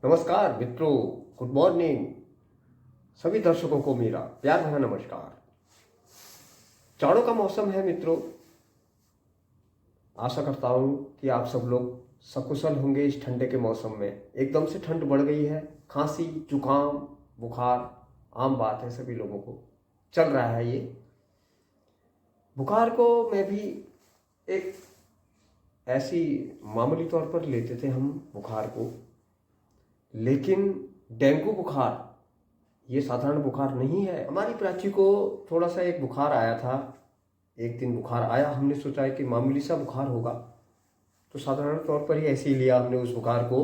नमस्कार मित्रों, good morning. सभी दर्शकों को मेरा प्यार भरा नमस्कार। जाड़ों का मौसम है मित्रों। आशा करता हूँ कि आप सब लोग सकुशल होंगे इस ठंडे के मौसम में। एकदम से ठंड बढ़ गई है, खांसी जुकाम बुखार आम बात है, सभी लोगों को चल रहा है ये बुखार को। मैं भी एक ऐसी मामूली तौर पर लेते थे हम बुखार को, लेकिन डेंगू बुखार ये साधारण बुखार नहीं है। हमारी प्राची को थोड़ा सा एक बुखार आया था, एक दिन बुखार आया, हमने सोचा है कि मामूली सा बुखार होगा तो साधारण तौर पर ही ऐसे ही लिया हमने उस बुखार को।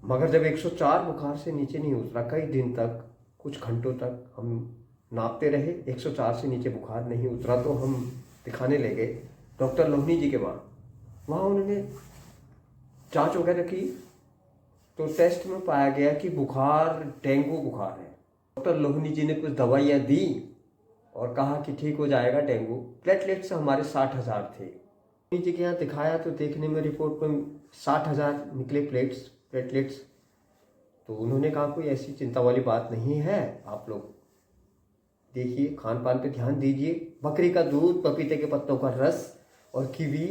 मगर जब 104 बुखार से नीचे नहीं उतरा, कई दिन तक कुछ घंटों तक हम नापते रहे, 104 से नीचे बुखार नहीं उतरा तो हम दिखाने ले गए डॉक्टर लोहनी जी के वहाँ उन्होंने जांच वगैरह की तो टेस्ट में पाया गया कि बुखार डेंगू बुखार है। डॉक्टर लोहनी जी ने कुछ दवाइयाँ दी और कहा कि ठीक हो जाएगा डेंगू। प्लेटलेट्स हमारे 60,000 थे। लोहनी जी के यहाँ दिखाया तो देखने में रिपोर्ट में 60,000 निकले प्लेटलेट्स। तो उन्होंने कहा कोई ऐसी चिंता वाली बात नहीं है, आप लोग देखिए खान पान पे ध्यान दीजिए, बकरी का दूध, पपीते के पत्तों का रस और कीवी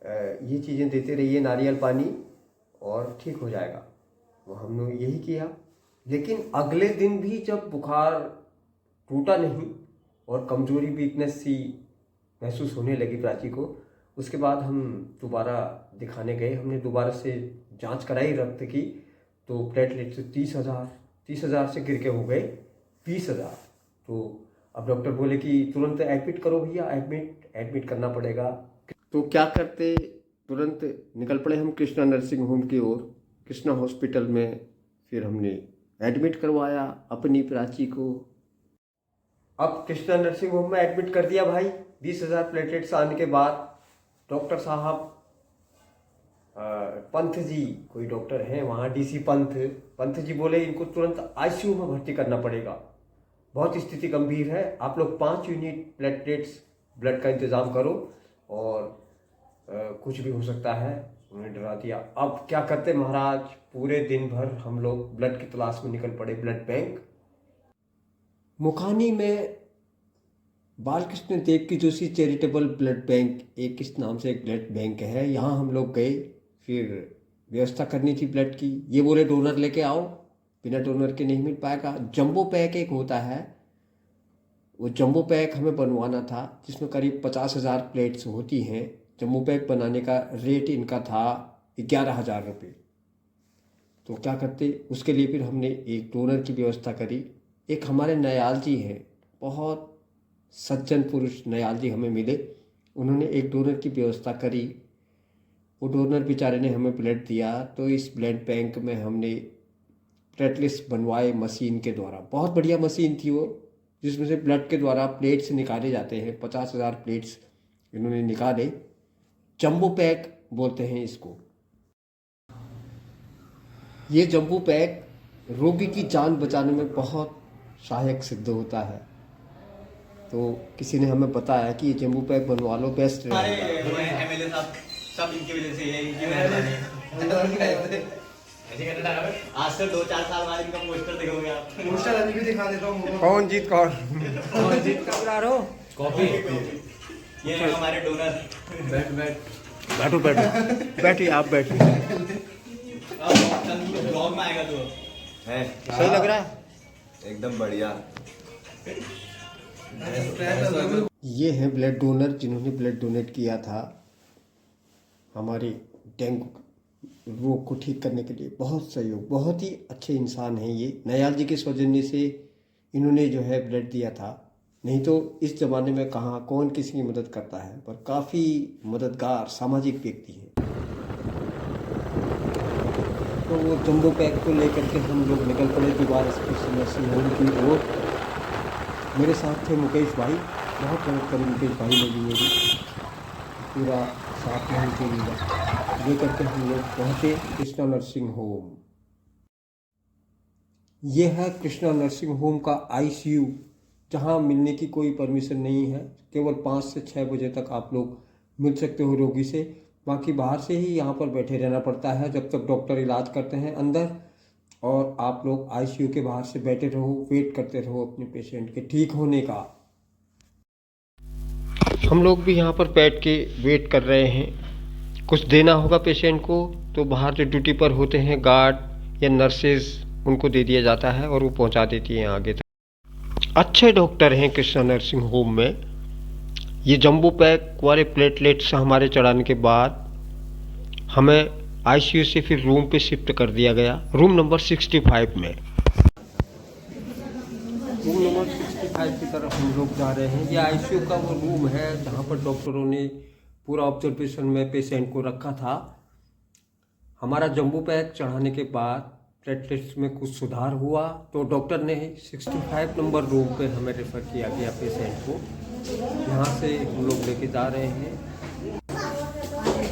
ये चीज़ें देते रहिए, नारियल पानी, और ठीक हो जाएगा। वो हमने यही किया। लेकिन अगले दिन भी जब बुखार टूटा नहीं और कमजोरी वीकनेस सी महसूस होने लगी प्राची को, उसके बाद हम दोबारा दिखाने गए। हमने दोबारा से जांच कराई रक्त की तो प्लेटलेट से 30,000 से गिर के हो गए 20,000। तो अब डॉक्टर बोले कि तुरंत एडमिट करो भैया, एडमिट करना पड़ेगा। तो क्या करते, तुरंत निकल पड़े हम कृष्णा नर्सिंग होम की ओर। कृष्णा हॉस्पिटल में फिर हमने एडमिट करवाया अपनी प्राची को। अब कृष्णा नर्सिंग होम में एडमिट कर दिया भाई। 20,000 प्लेटलेट्स आने के बाद डॉक्टर साहब पंथ जी, कोई डॉक्टर हैं वहाँ, डीसी पंथ जी बोले इनको तुरंत आईसीयू में भर्ती करना पड़ेगा, बहुत स्थिति गंभीर है, आप लोग 5 यूनिट प्लेटलेट्स ब्लड का इंतज़ाम करो और कुछ भी हो सकता है। उन्होंने डरा दिया। अब क्या करते महाराज, पूरे दिन भर हम लोग ब्लड की तलाश में निकल पड़े। ब्लड बैंक मुखानी में Balkrishna Devki Joshi charitable blood bank, एक इस नाम से एक ब्लड बैंक है, यहाँ हम लोग गए। फिर व्यवस्था करनी थी ब्लड की। ये बोले डोनर लेके आओ, बिना डोनर के नहीं मिल पाएगा। जंबो पैक एक होता है, वो जंबो पैक हमें बनवाना था जिसमें करीब 50,000 प्लेट्स होती हैं। जम्बो पैक बनाने का रेट इनका था 11,000 रुपये। तो क्या करते, उसके लिए फिर हमने एक डोनर की व्यवस्था करी। एक हमारे नयाल जी हैं, बहुत सज्जन पुरुष नयाल जी हमें मिले, उन्होंने एक डोनर की व्यवस्था करी। वो डोनर बेचारे ने हमें ब्लड दिया। तो इस ब्लड बैंक में हमने प्लेटलेट्स बनवाए मशीन के द्वारा। बहुत बढ़िया मशीन थी वो, जिसमें से ब्लड के द्वारा प्लेट्स निकाले जाते हैं। 50,000 प्लेट्स इन्होंने निकाले। जंबो पैक बोलते हैं इसको। ये जंबो पैक रोगी की जान बचाने में बहुत सहायक सिद्ध होता है। तो किसी ने हमें बताया कि ये जंबो पैक बनवा लो, बेस्ट रहेगा। एमएलए साहब सब इनकी वजह से है, इनकी मेहरबानी है। आज से 2-4 साल बाद इनका पोस्टर देखोगे आप। पोस्टर अभी भी दिखा देता हूँ। कौन जीत कौन जीत का बुला रहा हो। कॉफी ये है हमारे डोनर। बैठो बैठिए, आप बैठिए। ब्लॉग में आएगा तो है, सही लग रहा है एकदम बढ़िया। ये हैं ब्लड डोनर जिन्होंने ब्लड डोनेट किया था हमारे डेंगू रोग को ठीक करने के लिए। बहुत सहयोग, बहुत ही अच्छे इंसान हैं ये। नयाल जी के सौजन्य से इन्होंने जो है ब्लड दिया था, नहीं तो इस ज़माने में कहाँ कौन किसी की मदद करता है, पर काफ़ी मददगार सामाजिक व्यक्ति हैं। तो वो जंबो पैक को लेकर के हम लोग निकल पड़े दोबारा से नर्सिंग होम की ओर। मेरे साथ थे मुकेश भाई, बहुत मदद करी मुकेश भाई ने भी मेरी, पूरा साथ में उनके लिए करके हम लोग पहुँचे कृष्णा नर्सिंग होम। ये है कृष्णा नर्सिंग होम का आईसीयू, जहाँ मिलने की कोई परमिशन नहीं है। केवल 5 से 6 बजे तक आप लोग मिल सकते हो रोगी से, बाकी बाहर से ही यहाँ पर बैठे रहना पड़ता है जब तक डॉक्टर इलाज करते हैं अंदर, और आप लोग आईसीयू के बाहर से बैठे रहो, वेट करते रहो अपने पेशेंट के ठीक होने का। हम लोग भी यहाँ पर बैठ के वेट कर रहे हैं। कुछ देना होगा पेशेंट को तो बाहर जो ड्यूटी पर होते हैं गार्ड या नर्सेज, उनको दे दिया जाता है और वो पहुँचा देती हैं आगे तक। अच्छे डॉक्टर हैं कृष्णा नर्सिंग होम में। ये जंबो पैक वाले प्लेटलेट्स हमारे चढ़ाने के बाद हमें आईसीयू से फिर रूम पे शिफ्ट कर दिया गया, रूम नंबर 65 में। रूम नंबर 65 की तरफ हम लोग जा रहे हैं। ये आईसीयू का वो रूम है जहाँ पर डॉक्टरों ने पूरा ऑब्जर्वेशन में पेशेंट को रखा था। हमारा जंबो पैक चढ़ाने के बाद प्लेटलेट्स में कुछ सुधार हुआ तो डॉक्टर ने 65 नंबर रूम पे हमें रेफ़र किया गया पेशेंट को। यहाँ से हम लोग लेके जा रहे हैं।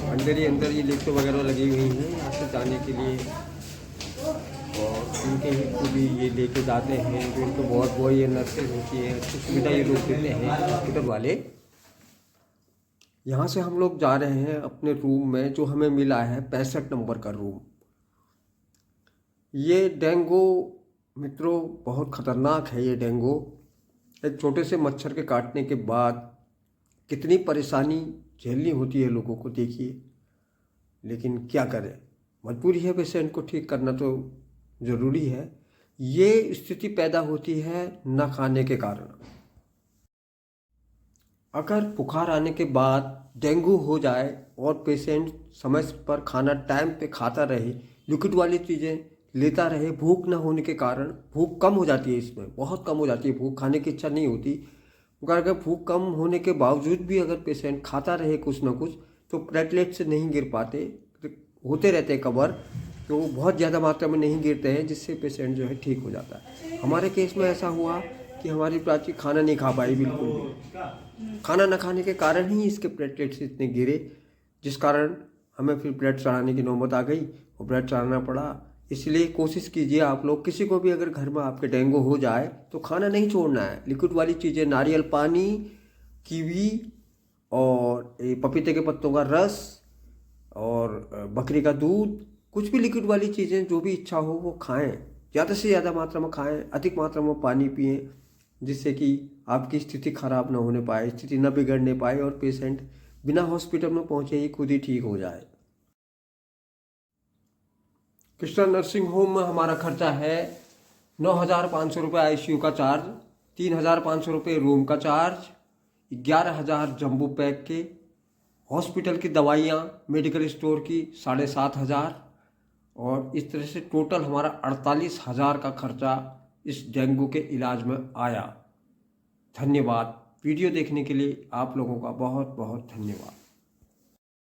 अंदर ही लिफ्ट वगैरह लगी हुई हैं यहाँ से जाने के लिए, और इनके ही खुद ही ये लेके जाते हैं। जो इनके वार्ड बॉय या नर्सेज होती है, अच्छी सुविधा ये लोग देते हैं हॉस्पिटल वाले। यहाँ से हम लोग जा रहे हैं अपने रूम में, जो हमें मिला है 65 नंबर का रूम। ये डेंगू मित्रों बहुत ख़तरनाक है। ये डेंगू एक छोटे से मच्छर के काटने के बाद कितनी परेशानी झेलनी होती है लोगों को, देखिए। लेकिन क्या करें, मजबूरी है, पेशेंट को ठीक करना तो ज़रूरी है। ये स्थिति पैदा होती है न खाने के कारण। अगर बुखार आने के बाद डेंगू हो जाए और पेशेंट समय पर खाना टाइम पे खाता रहे, लिक्विड वाली चीज़ें लेता रहे, भूख न होने के कारण, भूख कम हो जाती है, इसमें बहुत कम हो जाती है भूख, खाने की इच्छा नहीं होती। मगर अगर भूख कम होने के बावजूद भी अगर पेशेंट खाता रहे कुछ ना कुछ, तो प्लेटलेट से नहीं गिर पाते, होते रहते हैं कवर, तो वो बहुत ज़्यादा मात्रा में नहीं गिरते हैं, जिससे पेशेंट जो है ठीक हो जाता है। हमारे केस में ऐसा हुआ कि हमारी प्राची खाना नहीं खा पाई बिल्कुल भी। खाना न खाने के कारण ही इसके प्लेटलेट्स इतने गिरे, जिस कारण हमें फिर ब्लड चढ़ाने की नौबत आ गई और ब्लड चढ़ाना पड़ा। इसलिए कोशिश कीजिए आप लोग, किसी को भी अगर घर में आपके डेंगू हो जाए तो खाना नहीं छोड़ना है। लिक्विड वाली चीज़ें, नारियल पानी, कीवी और पपीते के पत्तों का रस और बकरी का दूध, कुछ भी लिक्विड वाली चीज़ें जो भी इच्छा हो वो खाएं। ज़्यादा से ज़्यादा मात्रा में खाएं, अधिक मात्रा में पानी पिएं, जिससे कि आपकी स्थिति खराब ना होने पाए, स्थिति न बिगड़ने पाए और पेशेंट बिना हॉस्पिटल में पहुँचे ही खुद ही ठीक हो जाए। कृष्णा नर्सिंग होम में हमारा खर्चा है 9,500 रुपये आईसीयू का चार्ज, 3,500 रुपये रूम का चार्ज, 11,000 जंबो पैक के, हॉस्पिटल की दवाइयाँ, मेडिकल स्टोर की 7,500, और इस तरह से टोटल हमारा 48,000 का खर्चा इस डेंगू के इलाज में आया। धन्यवाद। वीडियो देखने के लिए आप लोगों का बहुत बहुत धन्यवाद।